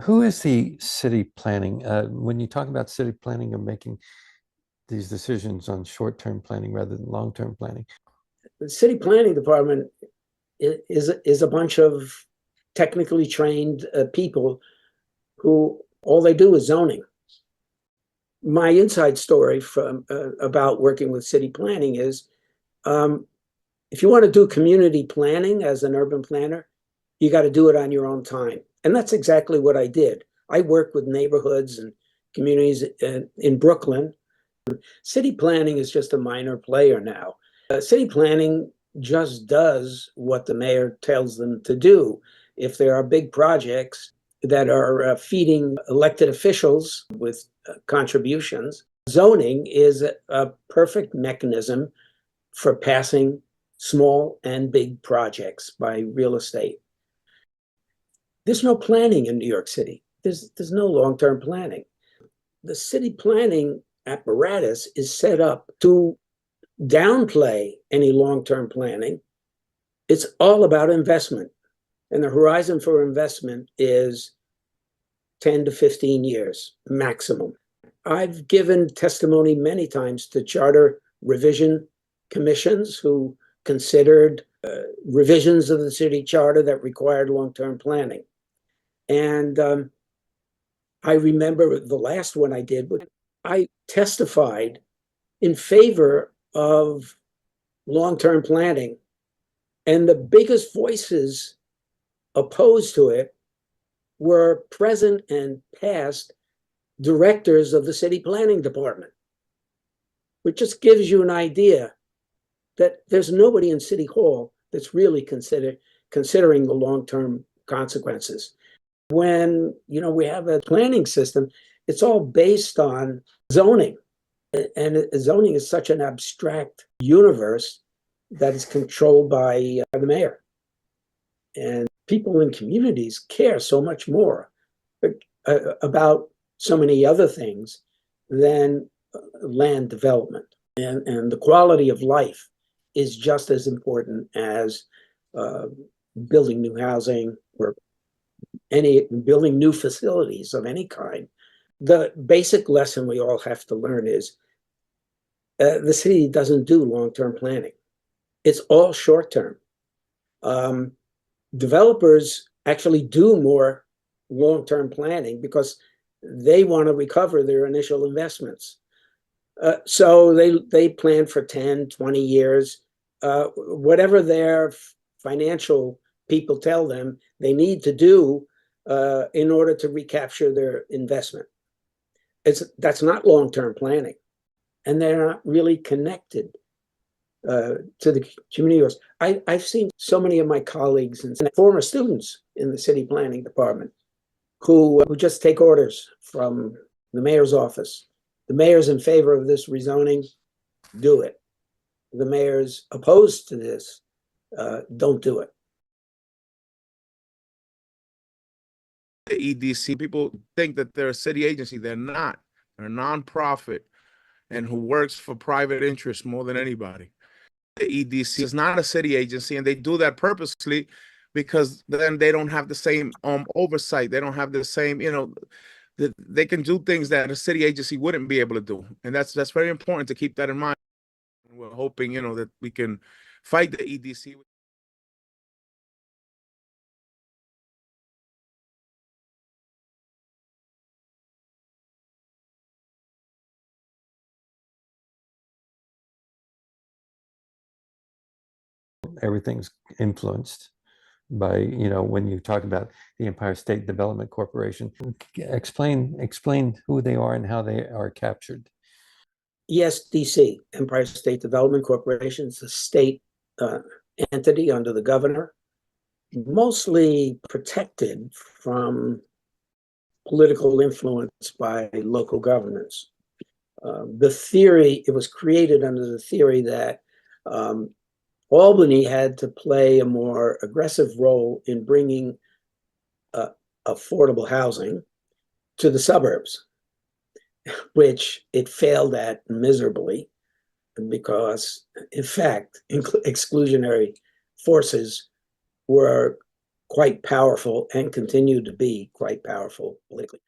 Who is the city planning? When you talk about city planning or making these decisions on short-term planning rather than long-term planning? The city planning department is a bunch of technically trained people who all they do is zoning. My inside story from about working with city planning is if you want to do community planning as an urban planner, you got to do it on your own time. And that's exactly what I did. I worked with neighborhoods and communities in Brooklyn. City planning is just a minor player now. City planning just does what the mayor tells them to do. If there are big projects that are feeding elected officials with contributions, zoning is a perfect mechanism for passing small and big projects by real estate. There's no planning in New York City. There's no long-term planning. The city planning apparatus is set up to downplay any long-term planning. It's all about investment. And the horizon for investment is 10 to 15 years maximum. I've given testimony many times to charter revision commissions who considered revisions of the city charter that required long-term planning. And I remember the last one I did, I testified in favor of long-term planning. And the biggest voices opposed to it were present and past directors of the city planning department, which just gives you an idea that there's nobody in City Hall that's really considering the long-term consequences. When we have a planning system, it's all based on zoning. And zoning is such an abstract universe that is controlled by the mayor. And people in communities care so much more about so many other things than land development. And the quality of life is just as important as building new housing or building new facilities of any kind. The basic lesson we all have to learn is the city doesn't do long-term planning. It's all short-term. Developers actually do more long-term planning because they want to recover their initial investments. So they plan for 10, 20 years, whatever their financial people tell them they need to do in order to recapture their investment. That's not long-term planning. And they're not really connected to the community. I've seen so many of my colleagues and former students in the city planning department who just take orders from the mayor's office. The mayor's in favor of this rezoning, do it. The mayor's opposed to this, don't do it. The EDC, people think that they're a city agency. They're not. They're a nonprofit and who works for private interests more than anybody. The EDC is not a city agency, and they do that purposely because then they don't have the same oversight. They don't have the same, they can do things that a city agency wouldn't be able to do. And that's very important to keep that in mind. We're hoping, that we can fight the EDC. Everything's influenced by, when you talk about the Empire State Development Corporation. Explain who they are and how they are captured. ESDC, Empire State Development Corporation, is a state entity under the governor, mostly protected from political influence by local governments. The theory, it was created under the theory that Albany had to play a more aggressive role in bringing affordable housing to the suburbs, which it failed at miserably because, in fact, exclusionary forces were quite powerful and continue to be quite powerful politically.